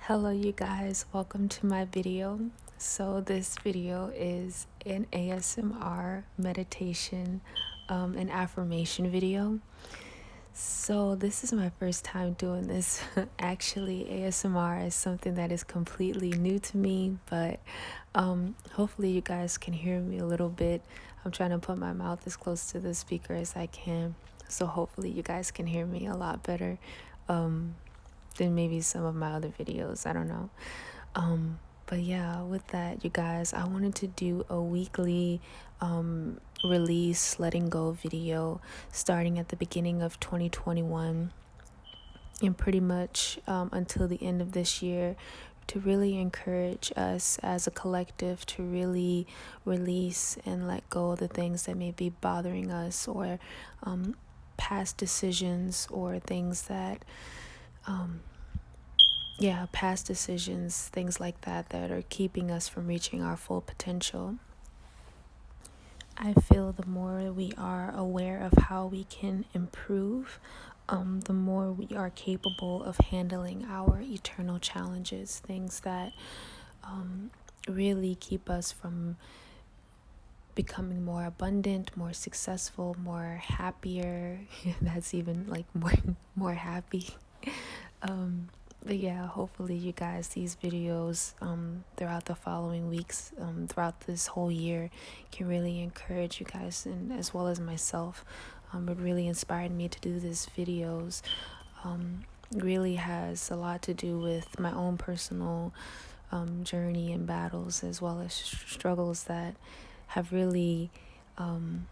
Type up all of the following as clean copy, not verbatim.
Hello you guys, welcome to my video. So this video is an ASMR meditation and affirmation video. So this is my first time doing this. Actually, ASMR is something that is completely new to me, but hopefully you guys can hear me a little bit. I'm trying to put my mouth as close to the speaker as I can, so hopefully you guys can hear me a lot better than maybe some of my other videos. I don't know. But yeah, with that, you guys, I wanted to do a weekly release letting go video starting at the beginning of 2021 and pretty much until the end of this year, to really encourage us as a collective to really release and let go of the things that may be bothering us, or past decisions, or things that past decisions, things like that are keeping us from reaching our full potential. I feel the more we are aware of how we can improve, the more we are capable of handling our eternal challenges, things that really keep us from becoming more abundant, more successful, more happier. That's even like more happy. But yeah, hopefully you guys, these videos throughout the following weeks, throughout this whole year, can really encourage you guys, and as well as myself. It really inspired me to do these videos. Really has a lot to do with my own personal journey and battles, as well as struggles that have really been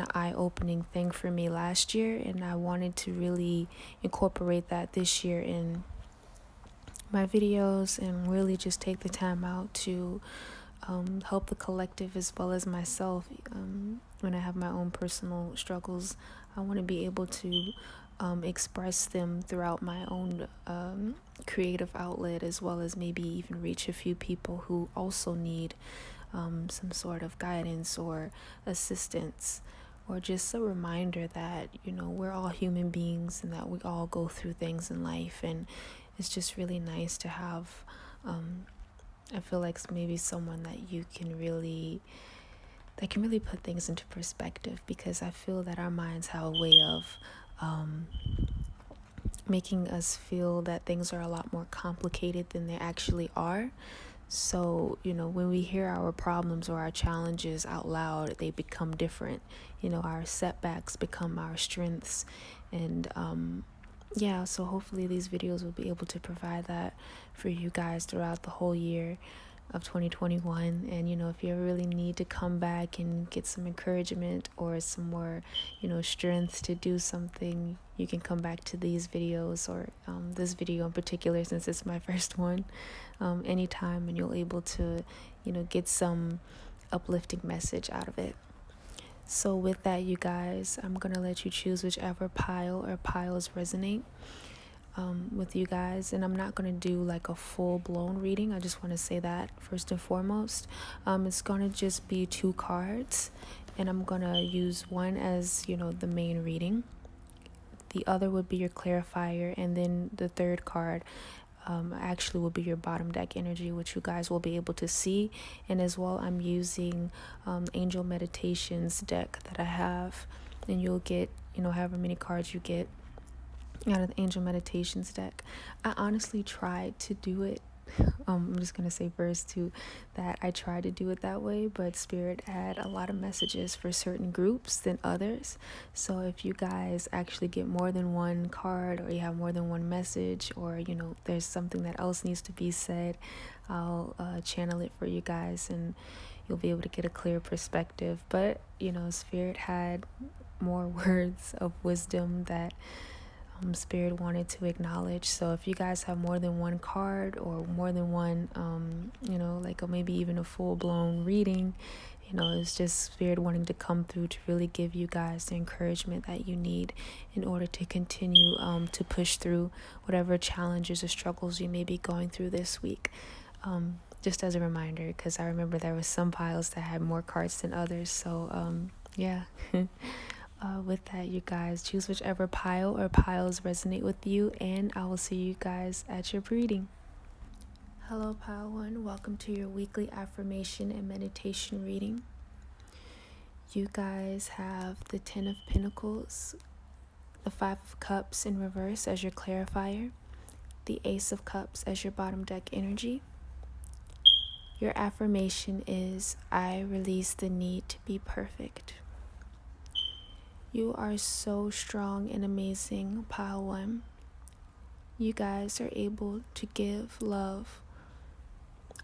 an eye-opening thing for me last year, and I wanted to really incorporate that this year in my videos, and really just take the time out to help the collective as well as myself. When I have my own personal struggles, I want to be able to express them throughout my own creative outlet, as well as maybe even reach a few people who also need some sort of guidance or assistance, or just a reminder that, we're all human beings and that we all go through things in life. And it's just really nice to have, I feel like maybe someone that can really put things into perspective, because I feel that our minds have a way of making us feel that things are a lot more complicated than they actually are. So, when we hear our problems or our challenges out loud, they become different. Our setbacks become our strengths. And so hopefully these videos will be able to provide that for you guys throughout the whole year of 2021. And if you really need to come back and get some encouragement or some more strength to do something, you can come back to these videos, or this video in particular, since it's my first one, anytime, and you'll able to get some uplifting message out of it. So with that, you guys, I'm gonna let you choose whichever pile or piles resonate with you guys. And I'm not going to do like a full-blown reading. I just want to say that first and foremost. It's going to just be 2 cards, and I'm going to use one as the main reading. The other would be your clarifier, and then the third card actually will be your bottom deck energy, which you guys will be able to see. And as well, I'm using Angel Meditations deck that I have, and you'll get however many cards you get out of the Angel Meditations deck. I honestly tried to do it. I'm just going to say first too that I tried to do it that way, but Spirit had a lot of messages for certain groups than others. So if you guys actually get more than one card, or you have more than one message, or there's something that else needs to be said, I'll channel it for you guys, and you'll be able to get a clear perspective. But Spirit had more words of wisdom that Spirit wanted to acknowledge. So if you guys have more than one card, or more than one maybe even a full-blown reading, it's just Spirit wanting to come through to really give you guys the encouragement that you need in order to continue to push through whatever challenges or struggles you may be going through this week. Just as a reminder, because I remember there was some piles that had more cards than others. So with that, you guys, choose whichever pile or piles resonate with you, and I will see you guys at your reading. Hello, Pile One. Welcome to your weekly affirmation and meditation reading. You guys have the Ten of Pentacles, the Five of Cups in reverse as your clarifier, the Ace of Cups as your bottom deck energy. Your affirmation is, I release the need to be perfect. You are so strong and amazing, Pile One. You guys are able to give love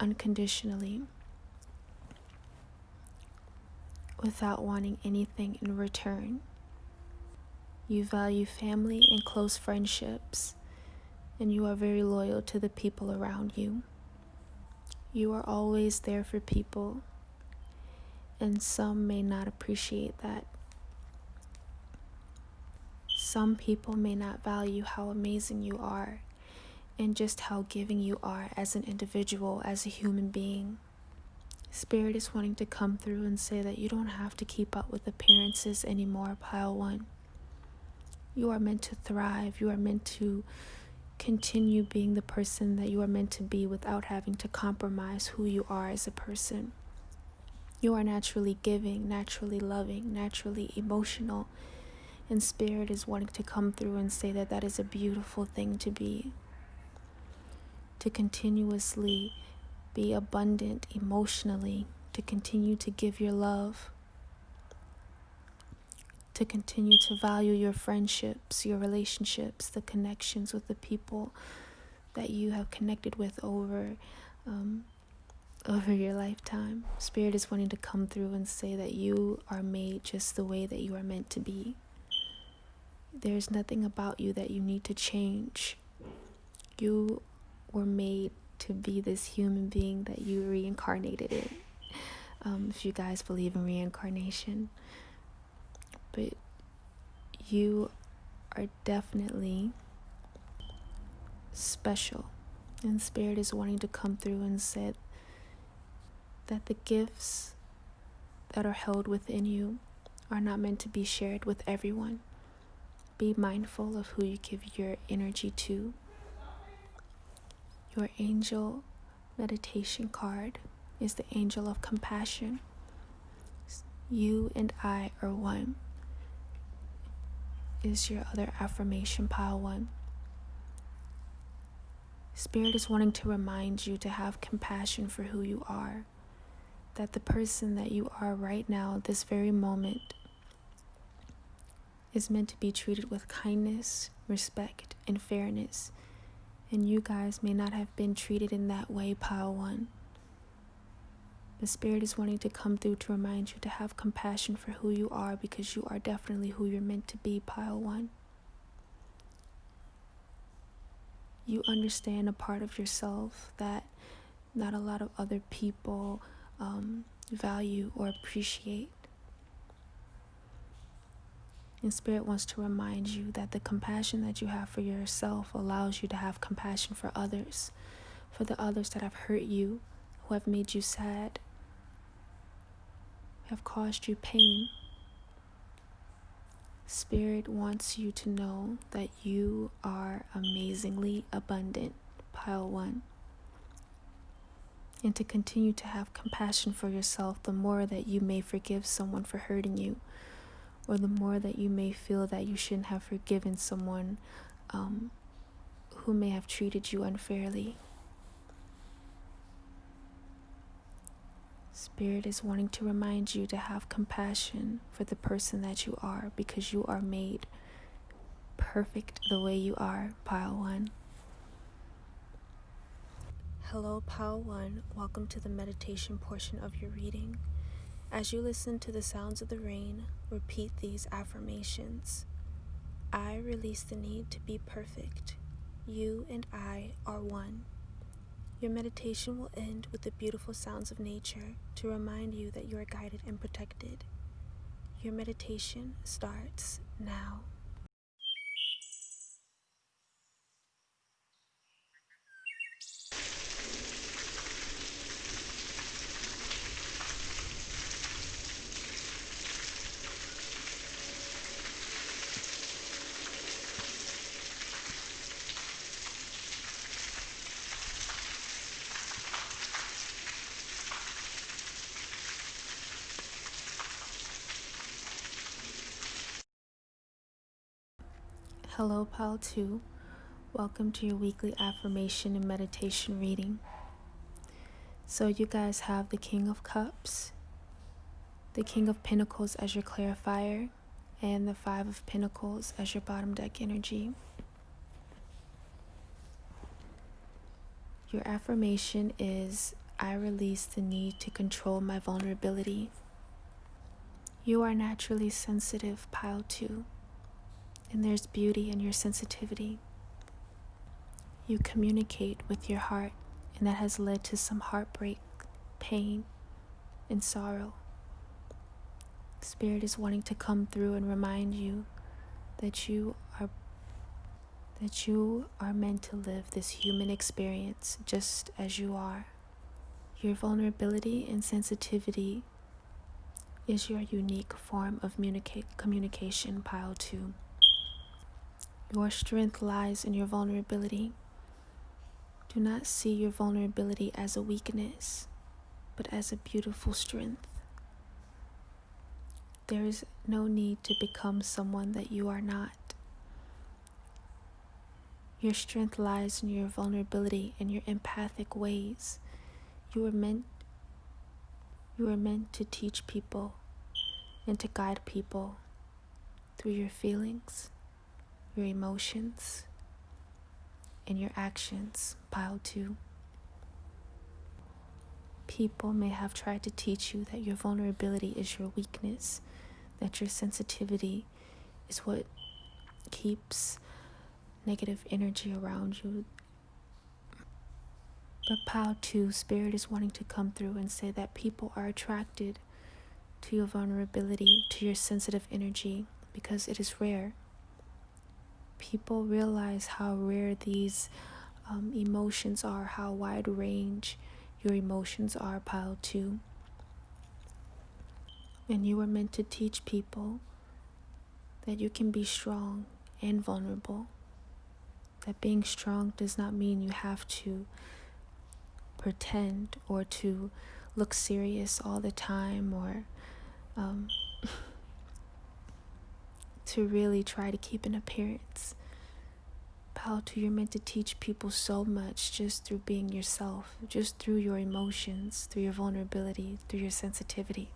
unconditionally without wanting anything in return. You value family and close friendships, and you are very loyal to the people around you. You are always there for people, and some may not appreciate that. Some people may not value how amazing you are and just how giving you are as an individual, as a human being. Spirit is wanting to come through and say that you don't have to keep up with appearances anymore, Pile One. You are meant to thrive. You are meant to continue being the person that you are meant to be without having to compromise who you are as a person. You are naturally giving, naturally loving, naturally emotional, and Spirit is wanting to come through and say that that is a beautiful thing to be. To continuously be abundant emotionally, to continue to give your love, to continue to value your friendships, your relationships, the connections with the people that you have connected with over your lifetime. Spirit is wanting to come through and say that you are made just the way that you are meant to be. There's nothing about you that you need to change. You were made to be this human being that you reincarnated in. If you guys believe in reincarnation. But you are definitely special. And Spirit is wanting to come through and say that the gifts that are held within you are not meant to be shared with everyone. Be mindful of who you give your energy to. Your angel meditation card is the angel of compassion. You and I are one is your other affirmation, Pile One. Spirit is wanting to remind you to have compassion for who you are. That the person that you are right now, this very moment, is meant to be treated with kindness, respect, and fairness. And you guys may not have been treated in that way, Pile One. The Spirit is wanting to come through to remind you to have compassion for who you are, because you are definitely who you're meant to be, Pile One. You understand a part of yourself that not a lot of other people value or appreciate. And Spirit wants to remind you that the compassion that you have for yourself allows you to have compassion for others, for the others that have hurt you, who have made you sad, have caused you pain. Spirit wants you to know that you are amazingly abundant, Pile One. And to continue to have compassion for yourself, the more that you may forgive someone for hurting you, or the more that you may feel that you shouldn't have forgiven someone who may have treated you unfairly. Spirit is wanting to remind you to have compassion for the person that you are, because you are made perfect the way you are, Pile One. Hello, Pile One. Welcome to the meditation portion of your reading. As you listen to the sounds of the rain, repeat these affirmations. I release the need to be perfect. You and I are one. Your meditation will end with the beautiful sounds of nature to remind you that you are guided and protected. Your meditation starts now. Hello, Pal 2. Welcome to your weekly affirmation and meditation reading. So, you guys have the King of Cups, the King of Pentacles as your clarifier, and the Five of Pentacles as your bottom deck energy. Your affirmation is, I release the need to control my vulnerability. You are naturally sensitive, Pile 2, and there's beauty in your sensitivity. You communicate with your heart, and that has led to some heartbreak, pain, and sorrow. Spirit is wanting to come through and remind you that you are meant to live this human experience just as you are. Your vulnerability and sensitivity is your unique form of communication, Pile 2. Your strength lies in your vulnerability. Do not see your vulnerability as a weakness, but as a beautiful strength. There is no need to become someone that you are not. Your strength lies in your vulnerability and your empathic ways. You are meant to teach people and to guide people through your feelings, your emotions, and your actions, Pile 2. People may have tried to teach you that your vulnerability is your weakness, that your sensitivity is what keeps negative energy around you. But Pile 2, Spirit is wanting to come through and say that people are attracted to your vulnerability, to your sensitive energy, because it is rare. People realize how rare these emotions are, how wide range your emotions are, Pile 2. And you were meant to teach people that you can be strong and vulnerable. That being strong does not mean you have to pretend or to look serious all the time, or to really try to keep an appearance. Pile 2, you're meant to teach people so much just through being yourself, just through your emotions, through your vulnerability, through your sensitivity.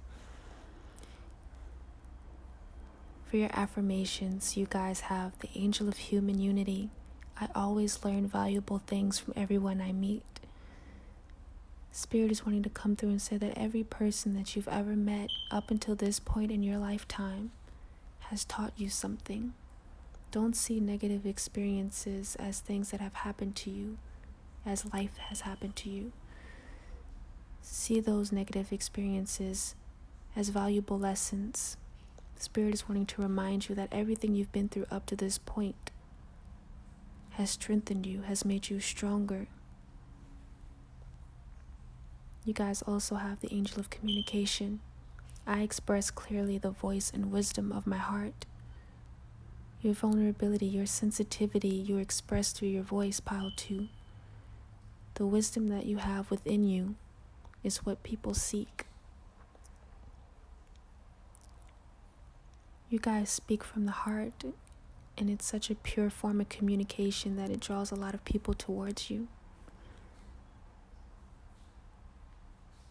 For your affirmations, you guys have the Angel of Human Unity. I always learn valuable things from everyone I meet. Spirit is wanting to come through and say that every person that you've ever met up until this point in your lifetime has taught you something. Don't see negative experiences as things that have happened to you, as life has happened to you. See those negative experiences as valuable lessons. Spirit is wanting to remind you that everything you've been through up to this point has strengthened you, has made you stronger. You guys also have the Angel of Communication. I express clearly the voice and wisdom of my heart. Your vulnerability, your sensitivity, you express through your voice, Pile 2. The wisdom that you have within you is what people seek. You guys speak from the heart, and it's such a pure form of communication that it draws a lot of people towards you.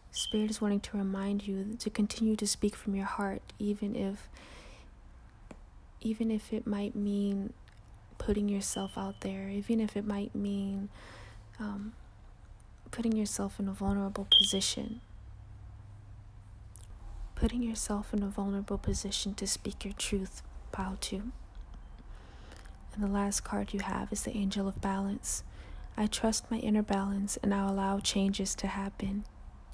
Spirit is wanting to remind you to continue to speak from your heart, even if it might mean putting yourself out there, even if it might mean putting yourself in a vulnerable position. Putting yourself in a vulnerable position to speak your truth, Pile 2. And the last card you have is the Angel of Balance. I trust my inner balance and I'll allow changes to happen.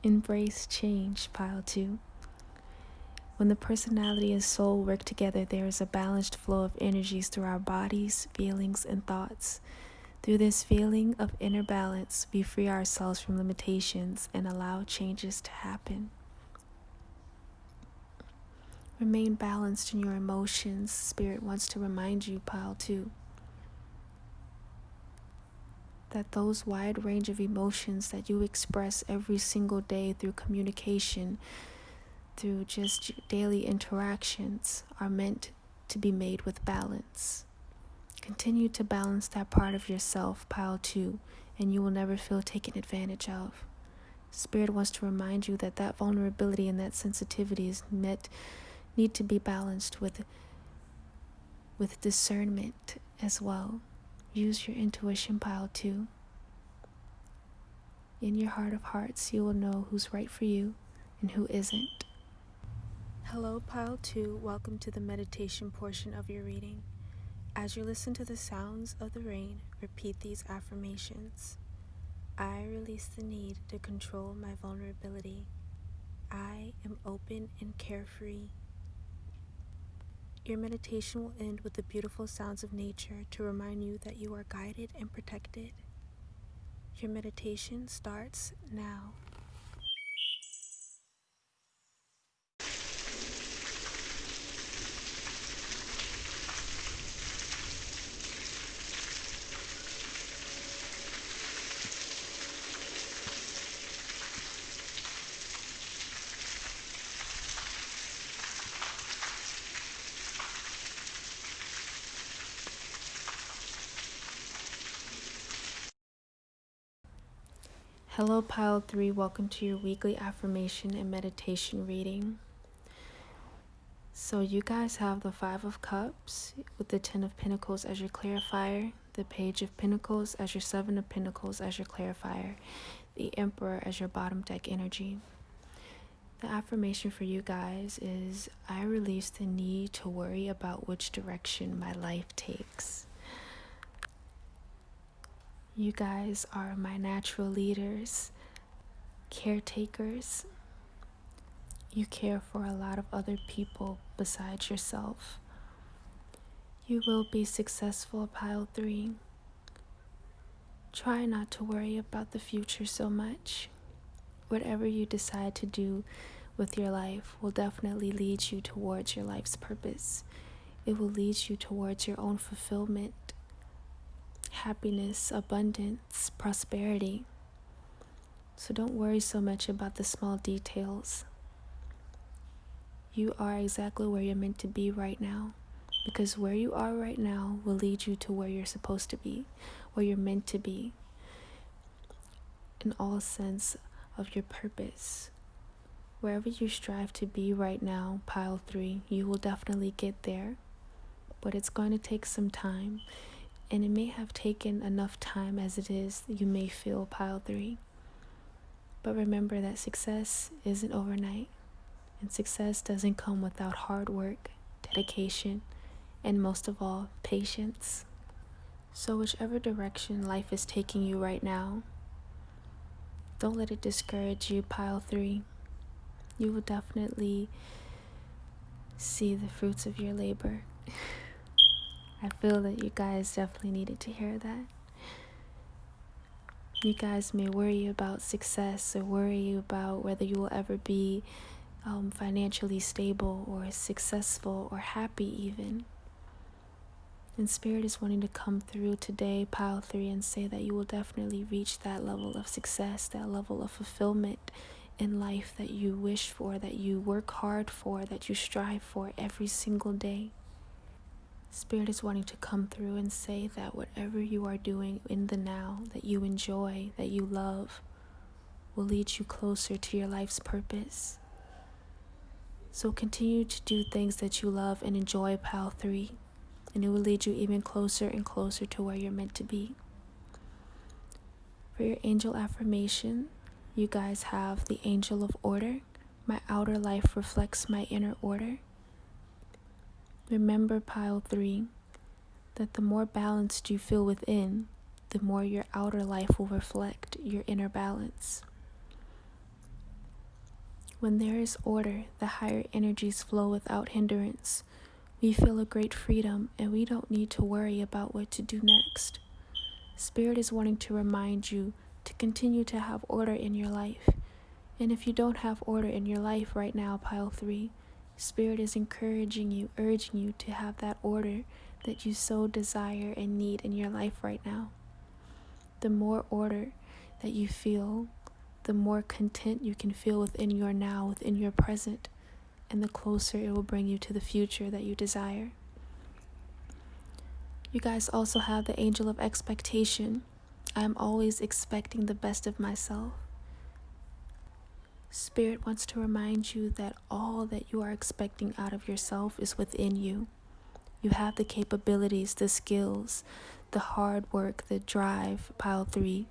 Embrace change, Pile 2. When the personality and soul work together, there is a balanced flow of energies through our bodies, feelings, and thoughts. Through this feeling of inner balance, we free ourselves from limitations and allow changes to happen. Remain balanced in your emotions. Spirit wants to remind you, Pile 2, that those wide range of emotions that you express every single day through communication, through just daily interactions, are meant to be made with balance. Continue to balance that part of yourself, pile 2, and you will never feel taken advantage of. Spirit wants to remind you that that vulnerability and that sensitivity need to be balanced with discernment as well. Use your intuition, pile 2. In your heart of hearts, you will know who's right for you and who isn't. Hello, pile 2. Welcome to the meditation portion of your reading. As you listen to the sounds of the rain, repeat these affirmations. I release the need to control my vulnerability. I am open and carefree. Your meditation will end with the beautiful sounds of nature to remind you that you are guided and protected. Your meditation starts now. Hello, pile 3. Welcome to your weekly affirmation and meditation reading. So you guys have the 5 of Cups with the 10 of Pentacles as your clarifier, the Page of Pentacles as your 7 of Pentacles as your clarifier, the Emperor as your bottom deck energy. The affirmation for you guys is, I release the need to worry about which direction my life takes. You guys are my natural leaders, caretakers. You care for a lot of other people besides yourself. You will be successful, pile 3. Try not to worry about the future so much. Whatever you decide to do with your life will definitely lead you towards your life's purpose. It will lead you towards your own fulfillment, happiness, abundance, prosperity. So don't worry so much about the small details. You are exactly where you're meant to be right now, because where you are right now will lead you to where you're supposed to be, where you're meant to be, in all sense of your purpose. Wherever you strive to be right now, pile 3, you will definitely get there, but it's going to take some time, and it may have taken enough time as it is you may feel, pile 3. But remember that success isn't overnight, and success doesn't come without hard work, dedication, and most of all, patience. So whichever direction life is taking you right now, don't let it discourage you, pile 3. You will definitely see the fruits of your labor. I feel that you guys definitely needed to hear that. You guys may worry about success or worry about whether you will ever be financially stable or successful or happy even. And Spirit is wanting to come through today, pile 3, and say that you will definitely reach that level of success, that level of fulfillment in life that you wish for, that you work hard for, that you strive for every single day. Spirit is wanting to come through and say that whatever you are doing in the now, that you enjoy, that you love, will lead you closer to your life's purpose. So continue to do things that you love and enjoy, pile 3, and it will lead you even closer and closer to where you're meant to be. For your angel affirmation, you guys have the Angel of Order. My outer life reflects my inner order. Remember, pile 3, that the more balanced you feel within, the more your outer life will reflect your inner balance. When there is order, the higher energies flow without hindrance. We feel a great freedom, and we don't need to worry about what to do next. Spirit is wanting to remind you to continue to have order in your life. And if you don't have order in your life right now, pile 3, Spirit is encouraging you, urging you to have that order that you so desire and need in your life right now. The more order that you feel, the more content you can feel within your now, within your present, and the closer it will bring you to the future that you desire. You guys also have the angel of expectation. I am always expecting the best of myself. Spirit wants to remind you that all that you are expecting out of yourself is within you. You have the capabilities, the skills, the hard work, the drive, pile 3,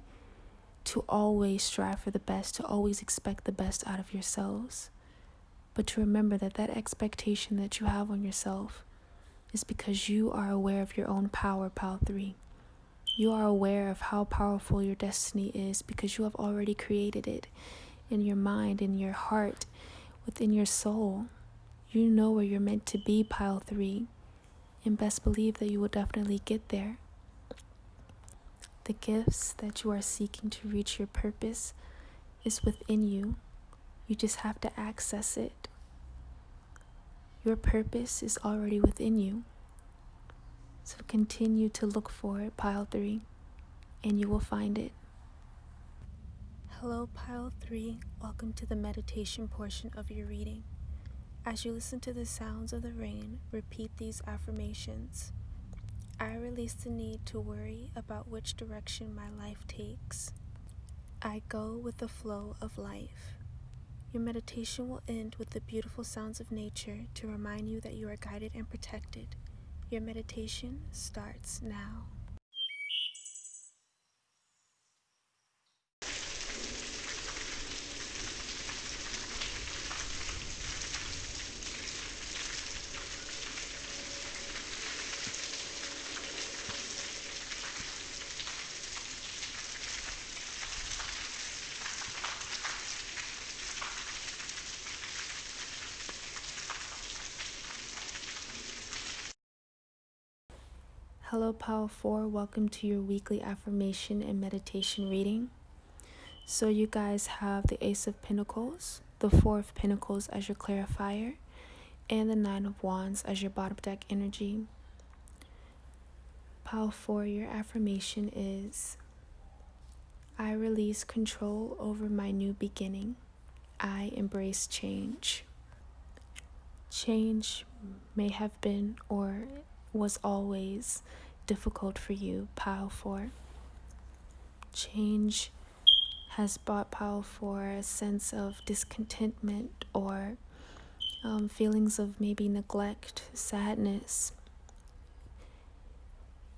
to always strive for the best, to always expect the best out of yourselves. But to remember that that expectation that you have on yourself is because you are aware of your own power, pile 3. You are aware of how powerful your destiny is because you have already created it in your mind, in your heart, within your soul. You know where you're meant to be, pile 3, and best believe that you will definitely get there. The gifts that you are seeking to reach your purpose is within you. You just have to access it. Your purpose is already within you. So continue to look for it, pile 3, and you will find it. Hello, pile 3. Welcome to the meditation portion of your reading. As you listen to the sounds of the rain, repeat these affirmations. I release the need to worry about which direction my life takes. I go with the flow of life. Your meditation will end with the beautiful sounds of nature to remind you that you are guided and protected. Your meditation starts now. Hello, Pile 4. Welcome to your weekly affirmation and meditation reading. So you guys have the Ace of Pentacles, the Four of Pentacles as your clarifier, and the Nine of Wands as your bottom deck energy. Pile 4, your affirmation is, I release control over my new beginning. I embrace change. Change may have been or was always difficult for you, pile 4. Change has brought pile 4 a sense of discontentment or feelings of maybe neglect, sadness.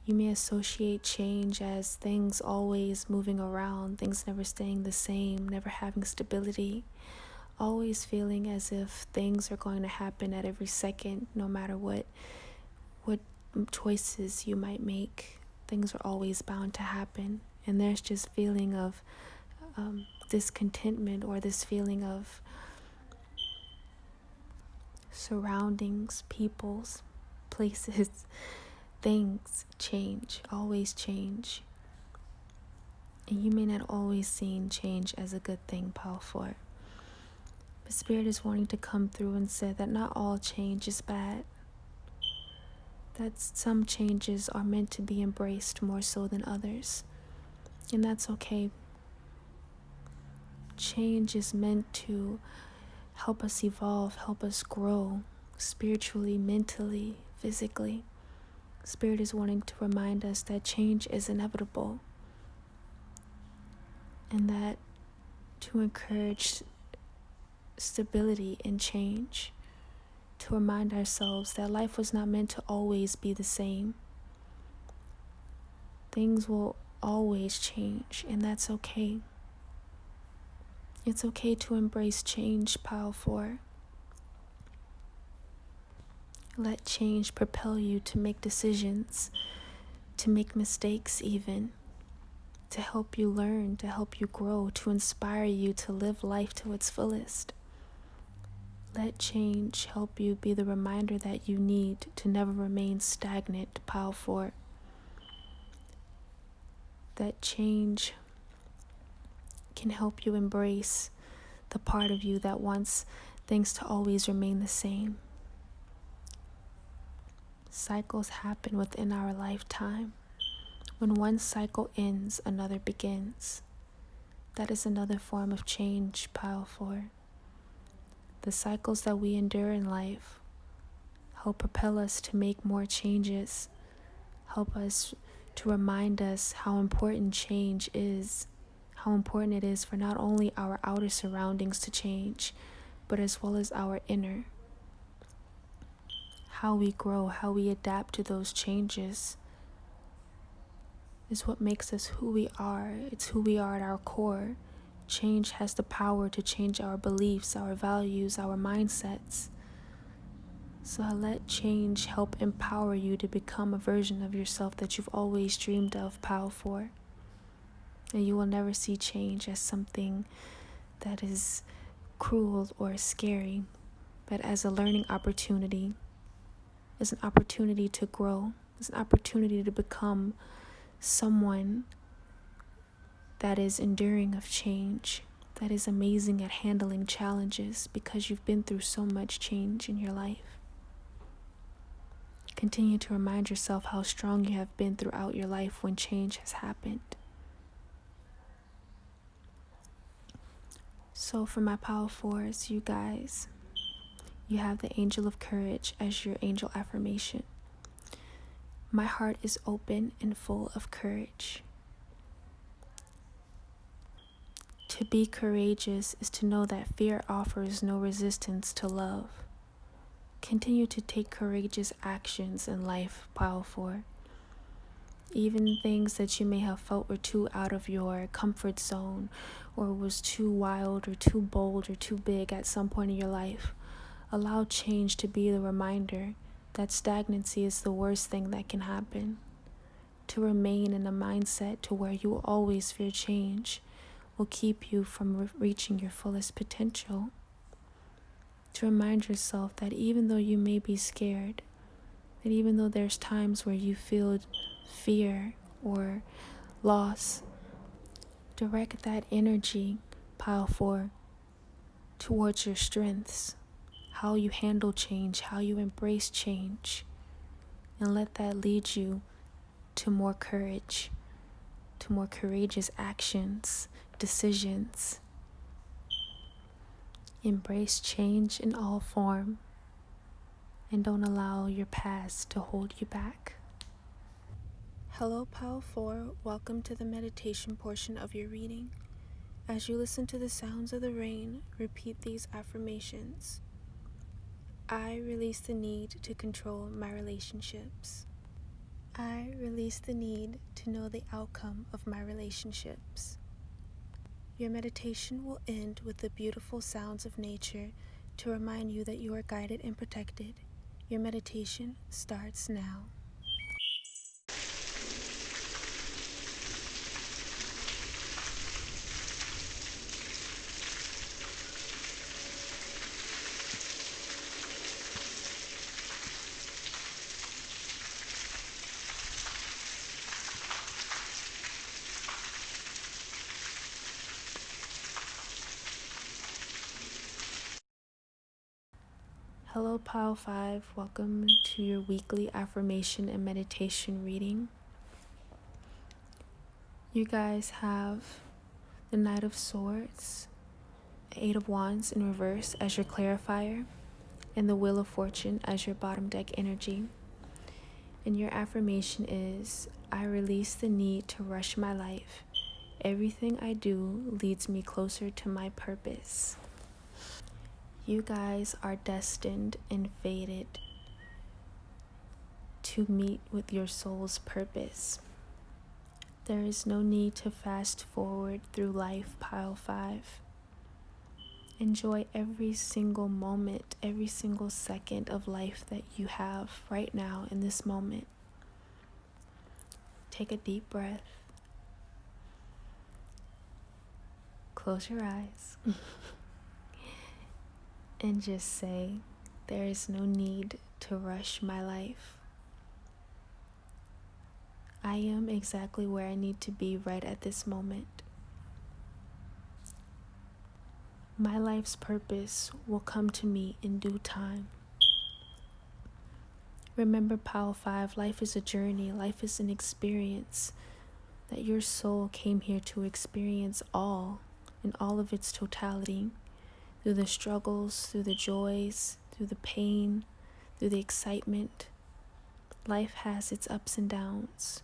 You may associate change as things always moving around, things never staying the same, never having stability, always feeling as if things are going to happen at every second, no matter what choices you might make. Things are always bound to happen, and there's just feeling of discontentment, or this feeling of surroundings, peoples, places, things change, always change. And you may not always see change as a good thing, pile 4. But Spirit is wanting to come through and say that not all change is bad. That some changes are meant to be embraced more so than others. And that's okay. Change is meant to help us evolve, help us grow spiritually, mentally, physically. Spirit is wanting to remind us that change is inevitable, and that to encourage stability in change, to remind ourselves that life was not meant to always be the same. Things will always change, and that's okay. It's okay to embrace change, pile 4. Let change propel you to make decisions, to make mistakes even, to help you learn, to help you grow, to inspire you to live life to its fullest. Let change help you be the reminder that you need to never remain stagnant, pile 4. That change can help you embrace the part of you that wants things to always remain the same. Cycles happen within our lifetime. When one cycle ends, another begins. That is another form of change, pile 4. The cycles that we endure in life help propel us to make more changes, help us to remind us how important change is, how important it is for not only our outer surroundings to change, but as well as our inner. How we grow, how we adapt to those changes is what makes us who we are. It's who we are at our core. Change has the power to change our beliefs, our values, our mindsets. So let change help empower you to become a version of yourself that you've always dreamed of, Pal 4. And you will never see change as something that is cruel or scary, but as a learning opportunity, as an opportunity to grow, as an opportunity to become someone that is enduring of change, that is amazing at handling challenges because you've been through so much change in your life. Continue to remind yourself how strong you have been throughout your life when change has happened. So for my Power 4s, you guys, you have the Angel of Courage as your angel affirmation. My heart is open and full of courage. To be courageous is to know that fear offers no resistance to love. Continue to take courageous actions in life, Pile 4. Even things that you may have felt were too out of your comfort zone, or was too wild or too bold or too big at some point in your life. Allow change to be the reminder that stagnancy is the worst thing that can happen. To remain in a mindset to where you will always fear change will keep you from reaching your fullest potential. To remind yourself that even though you may be scared, that even though there's times where you feel fear or loss, direct that energy, Pile 4, towards your strengths, how you handle change, how you embrace change, and let that lead you to more courage, to more courageous actions, decisions. Embrace change in all form, and don't allow your past to hold you back. Hello, Pile 4. Welcome to the meditation portion of your reading. As you listen to the sounds of the rain, repeat these affirmations. I release the need to control my relationships. I release the need to know the outcome of my relationships. Your meditation will end with the beautiful sounds of nature to remind you that you are guided and protected. Your meditation starts now. Hello, Pile 5. Welcome to your weekly affirmation and meditation reading. You guys have the Knight of Swords, Eight of Wands in reverse as your clarifier, and the Wheel of Fortune as your bottom deck energy. And your affirmation is, I release the need to rush my life. Everything I do leads me closer to my purpose. You guys are destined and fated to meet with your soul's purpose. There is no need to fast forward through life, Pile 5. Enjoy every single moment, every single second of life that you have right now in this moment. Take a deep breath. Close your eyes. And just say, there is no need to rush my life. I am exactly where I need to be right at this moment. My life's purpose will come to me in due time. Remember, Pile 5, life is a journey, life is an experience, that your soul came here to experience all, in all of its totality, through the struggles, through the joys, through the pain, through the excitement. Life has its ups and downs.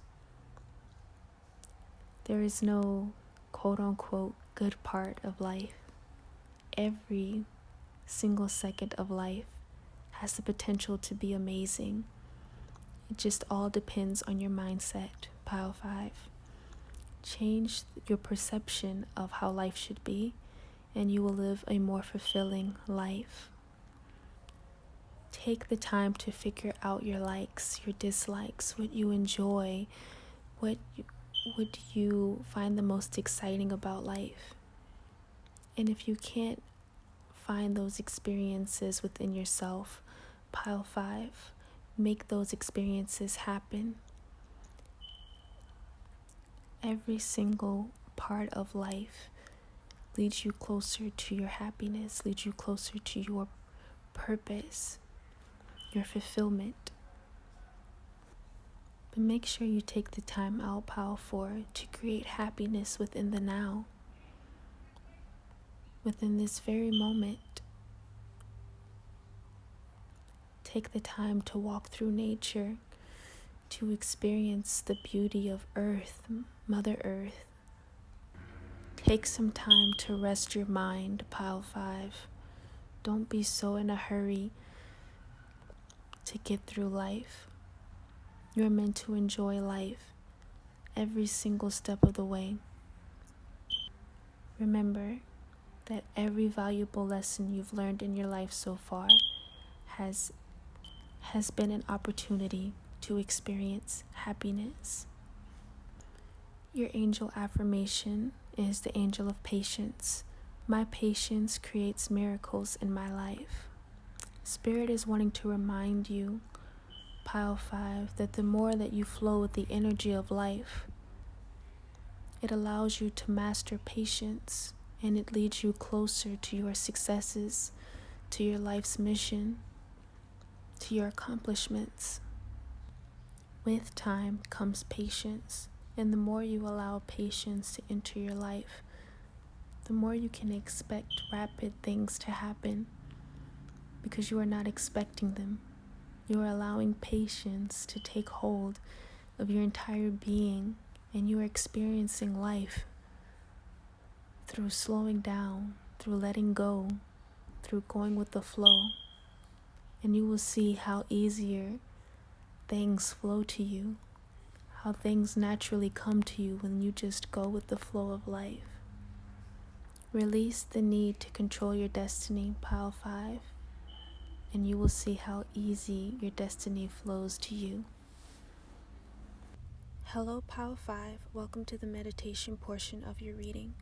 There is no quote unquote good part of life. Every single second of life has the potential to be amazing. It just all depends on your mindset. Pile 5. Change your perception of how life should be, and you will live a more fulfilling life. Take the time to figure out your likes, your dislikes, what you enjoy, what you find the most exciting about life. And if you can't find those experiences within yourself, Pile 5, make those experiences happen. Every single part of life leads you closer to your happiness, leads you closer to your purpose, your fulfillment. But make sure you take the time out, Pile 4, to create happiness within the now, within this very moment. Take the time to walk through nature, to experience the beauty of Earth, Mother Earth. Take some time to rest your mind, Pile 5. Don't be so in a hurry to get through life. You're meant to enjoy life every single step of the way. Remember that every valuable lesson you've learned in your life so far has been an opportunity to experience happiness. Your angel affirmation is the angel of patience. My patience creates miracles in my life. Spirit is wanting to remind you, Pile 5, that the more that you flow with the energy of life, it allows you to master patience, and it leads you closer to your successes, to your life's mission, to your accomplishments. With time comes patience, and the more you allow patience to enter your life, the more you can expect rapid things to happen, because you are not expecting them. You are allowing patience to take hold of your entire being, and you are experiencing life through slowing down, through letting go, through going with the flow. And you will see how easier things flow to you, how things naturally come to you when you just go with the flow of life. Release the need to control your destiny, Pile 5, and you will see how easy your destiny flows to you. Hello, Pile 5. Welcome to the meditation portion of your reading.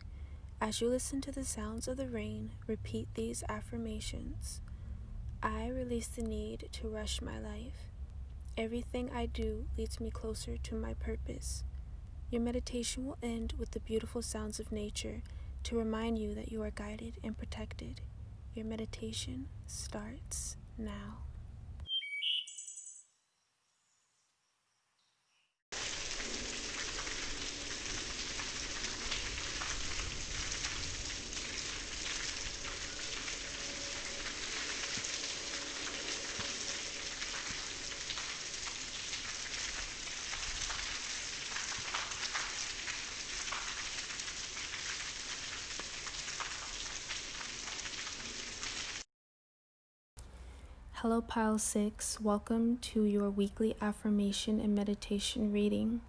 As you listen to the sounds of the rain, repeat these affirmations. I release the need to rush my life. Everything I do leads me closer to my purpose. Your meditation will end with the beautiful sounds of nature to remind you that you are guided and protected. Your meditation starts now. Hello, Pile 6. Welcome to your weekly affirmation and meditation reading.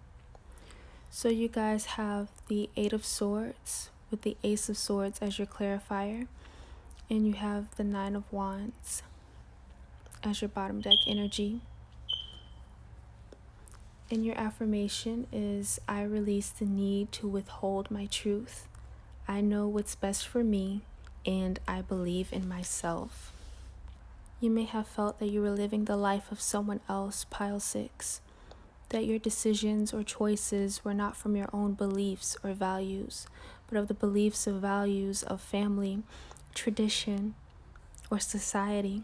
So you guys have the 8 of Swords with the Ace of Swords as your clarifier, and you have the 9 of Wands as your bottom deck energy. And your affirmation is, I release the need to withhold my truth. I know what's best for me, and I believe in myself. You may have felt that you were living the life of someone else, Pile 6, that your decisions or choices were not from your own beliefs or values, but of the beliefs or values of family, tradition, or society.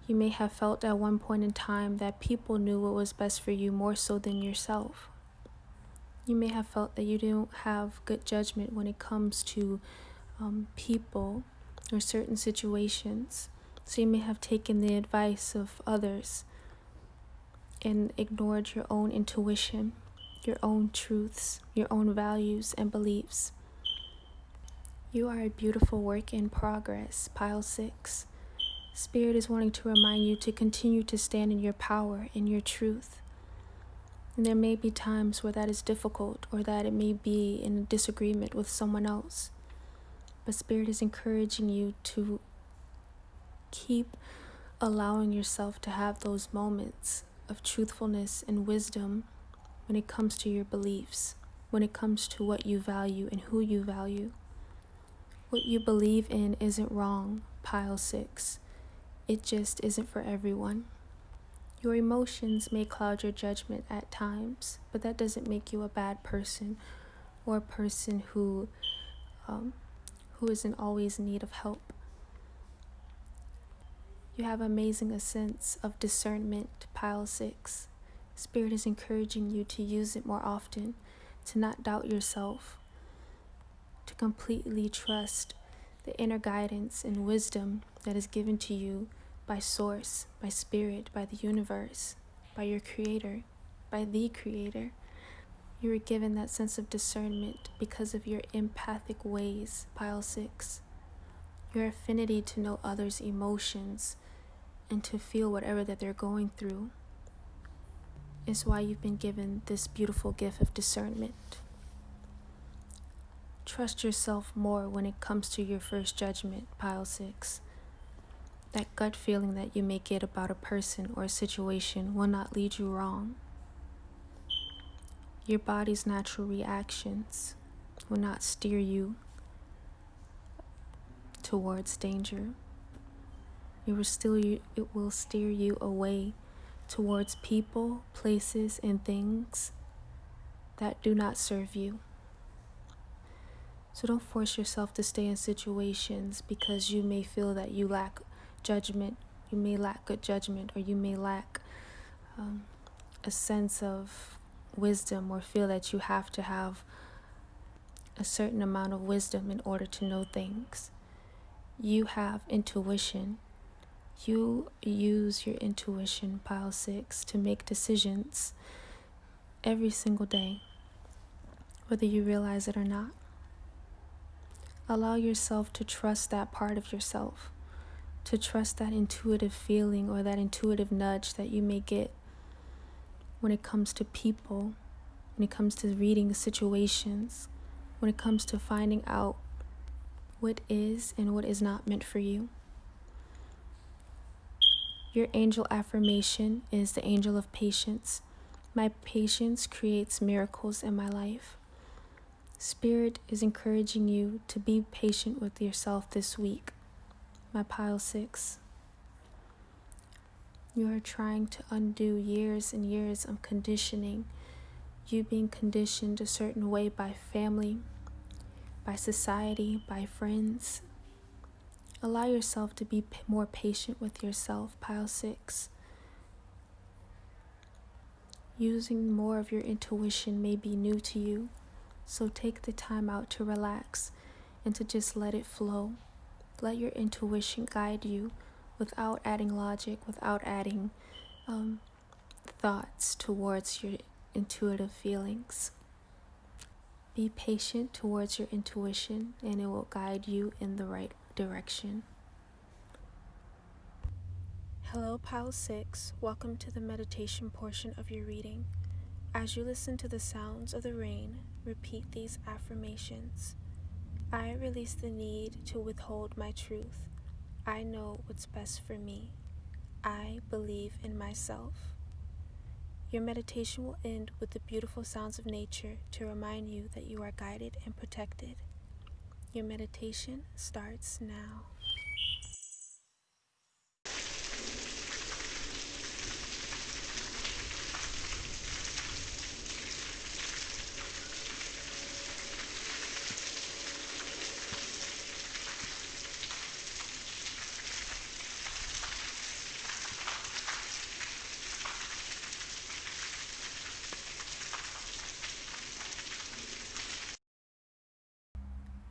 You may have felt at one point in time that people knew what was best for you more so than yourself. You may have felt that you don't have good judgment when it comes to people or certain situations. So you may have taken the advice of others and ignored your own intuition, your own truths, your own values and beliefs. You are a beautiful work in progress, Pile 6. Spirit is wanting to remind you to continue to stand in your power, in your truth. And there may be times where that is difficult or that it may be in disagreement with someone else. But Spirit is encouraging you to keep allowing yourself to have those moments of truthfulness and wisdom when it comes to your beliefs, when it comes to what you value and who you value. What you believe in isn't wrong, Pile 6. It just isn't for everyone. Your emotions may cloud your judgment at times, but that doesn't make you a bad person or a person who isn't always in need of help. You have amazing a sense of discernment, Pile 6. Spirit is encouraging you to use it more often, to not doubt yourself, to completely trust the inner guidance and wisdom that is given to you by Source, by Spirit, by the universe, by your Creator, by the Creator. You were given that sense of discernment because of your empathic ways, Pile 6. Your affinity to know others' emotions and to feel whatever that they're going through is why you've been given this beautiful gift of discernment. Trust yourself more when it comes to your first judgment, Pile 6. That gut feeling that you may get about a person or a situation will not lead you wrong. Your body's natural reactions will not steer you towards danger. It will steer you away towards people, places, and things that do not serve you. So don't force yourself to stay in situations because you may feel that you lack judgment, you may lack good judgment, or you may lack a sense of wisdom, or feel that you have to have a certain amount of wisdom in order to know things. You have intuition. You use your intuition, Pile 6, to make decisions every single day, whether you realize it or not. Allow yourself to trust that part of yourself, to trust that intuitive feeling or that intuitive nudge that you may get when it comes to people, when it comes to reading situations, when it comes to finding out what is and what is not meant for you. Your angel affirmation is the angel of patience. My patience creates miracles in my life. Spirit is encouraging you to be patient with yourself this week, my Pile 6. You are trying to undo years and years of conditioning, you being conditioned a certain way by family, by society, by friends. Allow yourself to be more patient with yourself, Pile 6. Using more of your intuition may be new to you, so take the time out to relax and to just let it flow. Let your intuition guide you without adding logic, without adding thoughts towards your intuitive feelings. Be patient towards your intuition and it will guide you in the right direction. Hello, Pile 6. Welcome to the meditation portion of your reading. As you listen to the sounds of the rain, repeat these affirmations. I release the need to withhold my truth. I know what's best for me. I believe in myself. Your meditation will end with the beautiful sounds of nature to remind you that you are guided and protected. Your meditation starts now.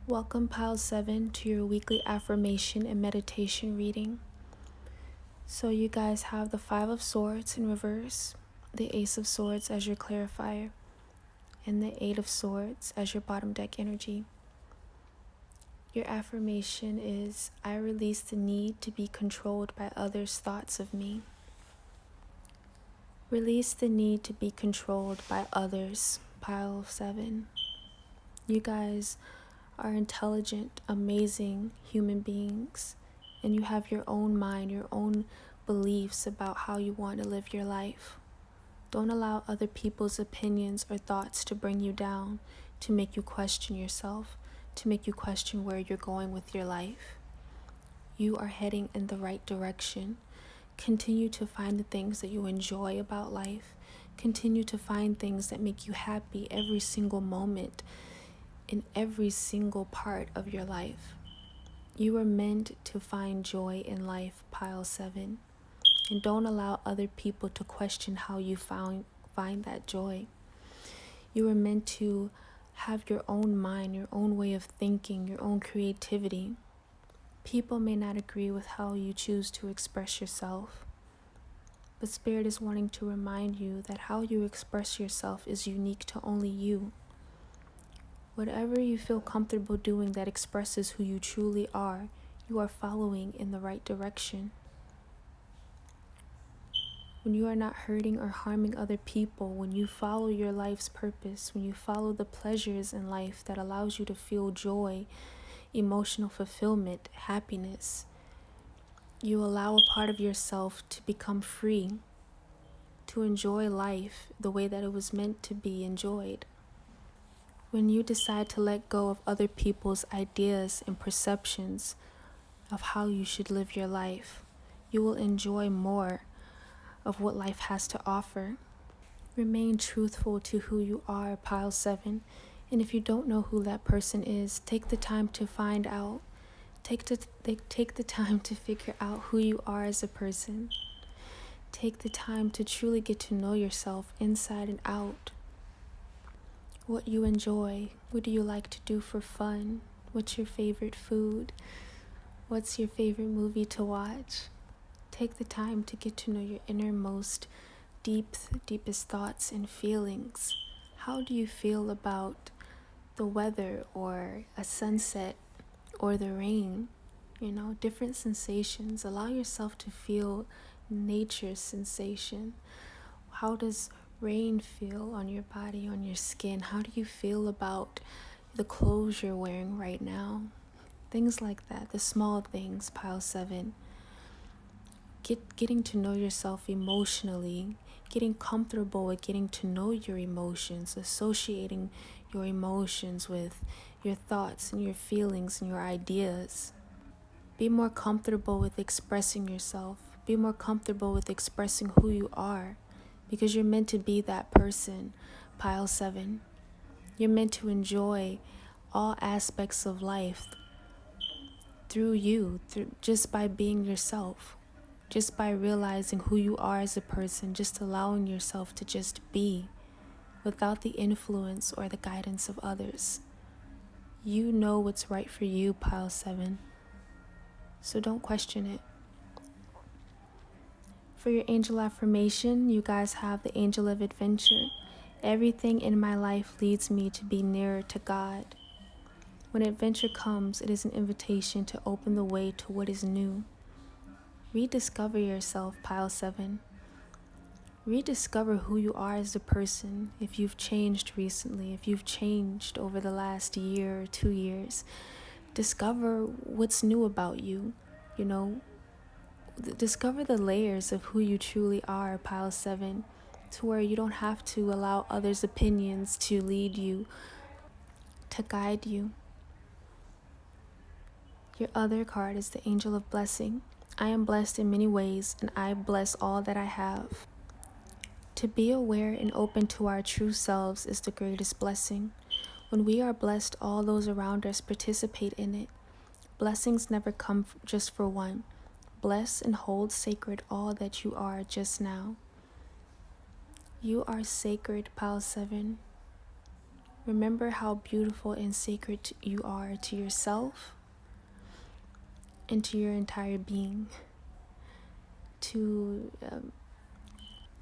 Welcome, Pile 7, to your weekly affirmation and meditation reading. So you guys have the 5 of Swords in reverse, the Ace of Swords as your clarifier, and the Eight of Swords as your bottom deck energy. Your affirmation is, I release the need to be controlled by others' thoughts of me. Release the need to be controlled by others, pile of 7. You guys are intelligent, amazing human beings, and you have your own mind, your own beliefs about how you want to live your life. Don't allow other people's opinions or thoughts to bring you down, to make you question yourself, to make you question where you're going with your life. You are heading in the right direction. Continue to find the things that you enjoy about life. Continue to find things that make you happy every single moment, in every single part of your life. You are meant to find joy in life, pile 7. And don't allow other people to question how you find that joy. You are meant to have your own mind, your own way of thinking, your own creativity. People may not agree with how you choose to express yourself, but Spirit is wanting to remind you that how you express yourself is unique to only you. Whatever you feel comfortable doing that expresses who you truly are, you are following in the right direction. When you are not hurting or harming other people, when you follow your life's purpose, when you follow the pleasures in life that allows you to feel joy, emotional fulfillment, happiness, you allow a part of yourself to become free, to enjoy life the way that it was meant to be enjoyed. When you decide to let go of other people's ideas and perceptions of how you should live your life, you will enjoy more of what life has to offer. Remain truthful to who you are, pile 7. And if you don't know who that person is, take the time to find out. Take the time to figure out who you are as a person. Take the time to truly get to know yourself inside and out. What you enjoy. What do you like to do for fun? What's your favorite food? What's your favorite movie to watch? Take the time to get to know your innermost, deepest thoughts and feelings. How do you feel about the weather or a sunset or the rain? Different sensations. Allow yourself to feel nature's sensation. How does rain feel on your body, on your skin? How do you feel about the clothes you're wearing right now? Things like that, the small things, pile 7. Getting to know yourself emotionally, getting comfortable with getting to know your emotions, associating your emotions with your thoughts and your feelings and your ideas. Be more comfortable with expressing yourself. Be more comfortable with expressing who you are, because you're meant to be that person, pile 7. You're meant to enjoy all aspects of life through you, just by being yourself. Just by realizing who you are as a person, just allowing yourself to just be without the influence or the guidance of others. You know what's right for you, pile 7. So don't question it. For your angel affirmation, you guys have the Angel of Adventure. Everything in my life leads me to be nearer to God. When adventure comes, it is an invitation to open the way to what is new. Rediscover yourself, pile 7. Rediscover who you are as a person. If you've changed recently, if you've changed over the last year or 2 years, discover what's new about you. Discover the layers of who you truly are, pile 7, to where you don't have to allow others' opinions to lead you, to guide you. Your other card is the Angel of Blessing. I am blessed in many ways, and I bless all that I have. To be aware and open to our true selves is the greatest blessing. When we are blessed, all those around us participate in it. Blessings never come just for one. Bless and hold sacred all that you are just now. You are sacred, pile 7. Remember how beautiful and sacred you are to yourself and to your entire being. To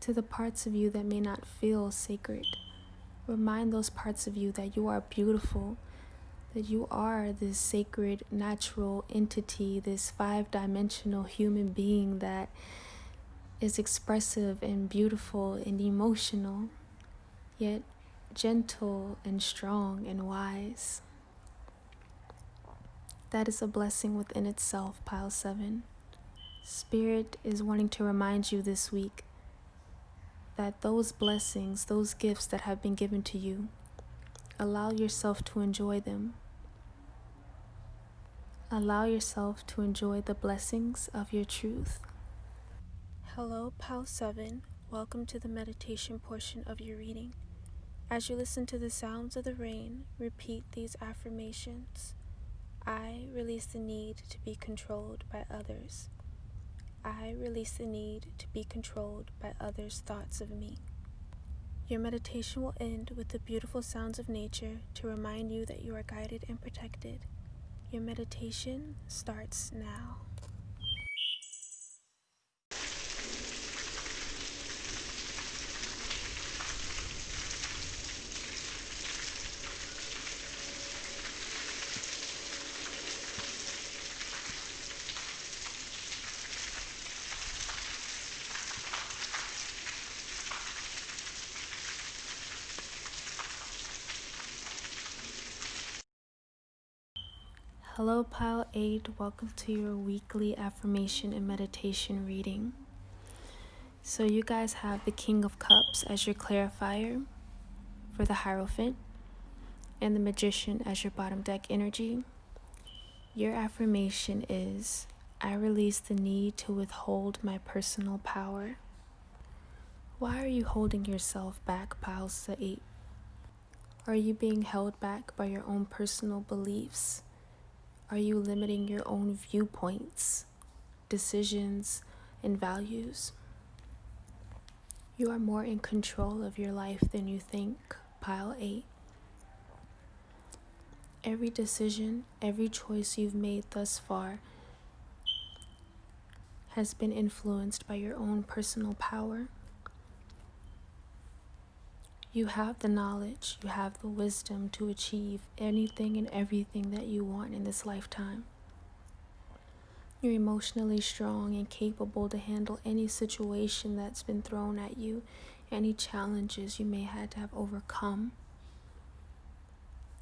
To the parts of you that may not feel sacred, remind those parts of you that you are beautiful, that you are this sacred natural entity, this 5-dimensional human being that is expressive and beautiful and emotional, yet gentle and strong and wise. That is a blessing within itself, Pile 7. Spirit is wanting to remind you this week that those blessings, those gifts that have been given to you, allow yourself to enjoy them. Allow yourself to enjoy the blessings of your truth. Hello, Pile 7. Welcome to the meditation portion of your reading. As you listen to the sounds of the rain, repeat these affirmations. I release the need to be controlled by others. I release the need to be controlled by others' thoughts of me. Your meditation will end with the beautiful sounds of nature to remind you that you are guided and protected. Your meditation starts now. Hello, Pile 8. Welcome to your weekly affirmation and meditation reading. So you guys have the King of Cups as your clarifier for the Hierophant and the Magician as your bottom deck energy. Your affirmation is, I release the need to withhold my personal power. Why are you holding yourself back, Pile 8? Are you being held back by your own personal beliefs? Are you limiting your own viewpoints, decisions, and values? You are more in control of your life than you think, Pile 8. Every decision, every choice you've made thus far has been influenced by your own personal power. You have the knowledge, you have the wisdom to achieve anything and everything that you want in this lifetime. You're emotionally strong and capable to handle any situation that's been thrown at you, any challenges you may have to have overcome.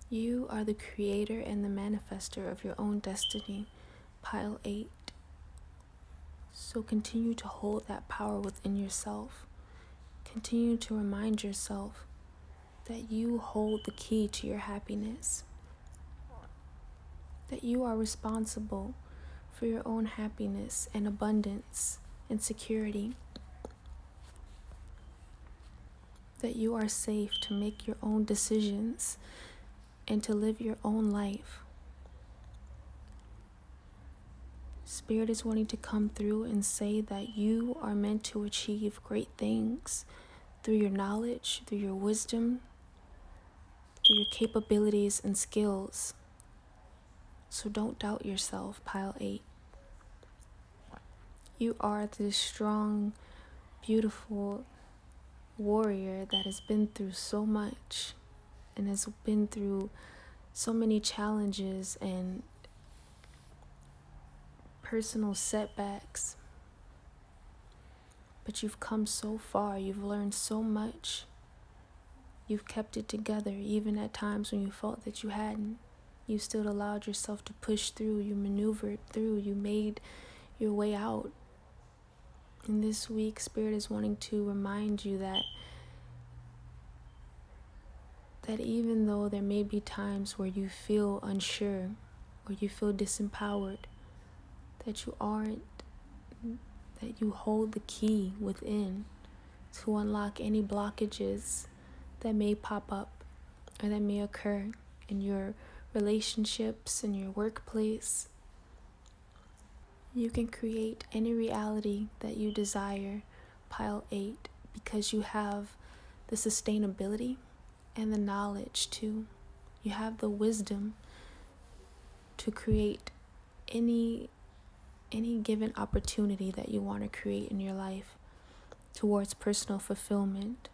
You are the creator and the manifester of your own destiny, Pile 8. So continue to hold that power within yourself. Continue to remind yourself that you hold the key to your happiness, that you are responsible for your own happiness and abundance and security, that you are safe to make your own decisions and to live your own life. Spirit is wanting to come through and say that you are meant to achieve great things through your knowledge, through your wisdom, through your capabilities and skills. So don't doubt yourself, Pile 8. You are this strong, beautiful warrior that has been through so much and has been through so many challenges and personal setbacks. But you've come so far, you've learned so much. You've kept it together, even at times when you felt that you hadn't. You still allowed yourself to push through, you maneuvered through, you made your way out. And this week, Spirit is wanting to remind you that even though there may be times where you feel unsure or you feel disempowered, that you aren't, that you hold the key within to unlock any blockages that may pop up or that may occur in your relationships, in your workplace. You can create any reality that you desire, Pile 8, because you have the sustainability and the knowledge to. You have the wisdom to create any given opportunity that you want to create in your life. towards personal fulfillment,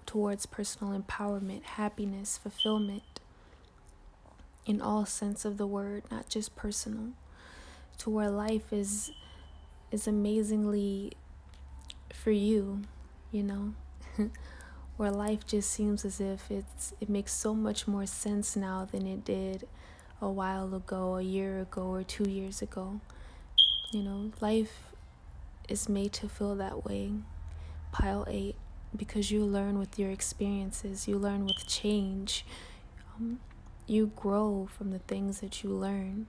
towards personal empowerment, happiness, fulfillment, in all sense of the word, not just personal, to where life is amazingly for you, you know, where life just seems as if it makes so much more sense now than it did a while ago, a year ago, or 2 years ago. You know, life is made to feel that way. Pile 8, because you learn with your experiences, you learn with change, you grow from the things that you learn,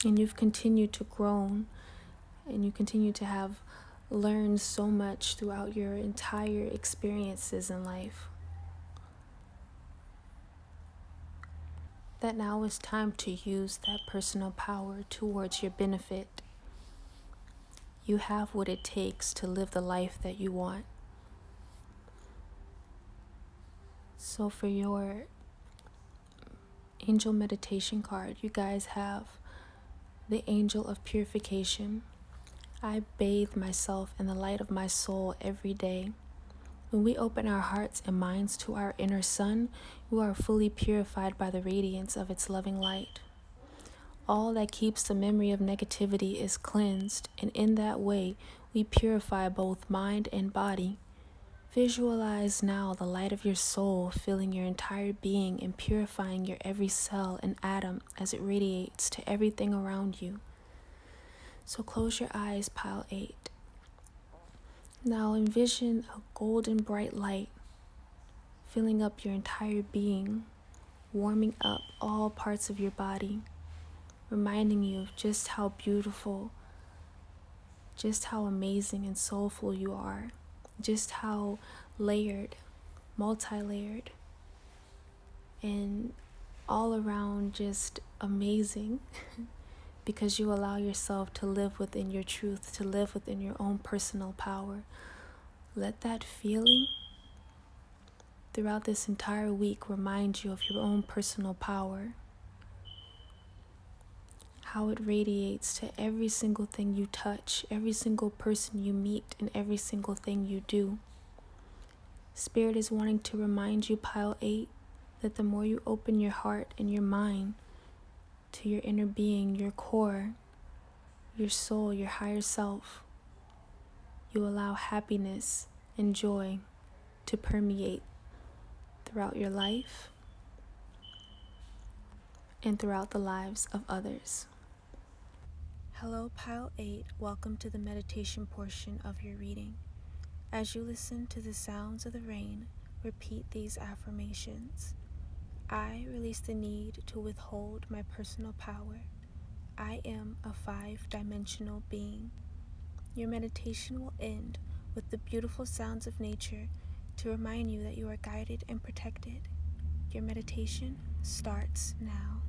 and you've continued to grow, and you continue to have learned so much throughout your entire experiences in life, that now is time to use that personal power towards your benefit. You have what it takes to live the life that you want. So for your angel meditation card, you guys have the angel of purification. I bathe myself in the light of my soul every day. When we open our hearts and minds to our inner sun, we are fully purified by the radiance of its loving light. All that keeps the memory of negativity is cleansed, and in that way, we purify both mind and body. Visualize now the light of your soul filling your entire being and purifying your every cell and atom as it radiates to everything around you. So close your eyes, pile 8. Now envision a golden bright light filling up your entire being, warming up all parts of your body, reminding you of just how beautiful, just how amazing and soulful you are, just how layered, multi-layered, and all around just amazing because you allow yourself to live within your truth, to live within your own personal power. Let that feeling throughout this entire week remind you of your own personal power, how it radiates to every single thing you touch, every single person you meet, and every single thing you do. Spirit is wanting to remind you, pile 8, that the more you open your heart and your mind to your inner being, your core, your soul, your higher self, you allow happiness and joy to permeate throughout your life and throughout the lives of others. Hello, pile 8. Welcome to the meditation portion of your reading. As you listen to the sounds of the rain, repeat these affirmations. I release the need to withhold my personal power. I am a 5-dimensional being. Your meditation will end with the beautiful sounds of nature to remind you that you are guided and protected. Your meditation starts now.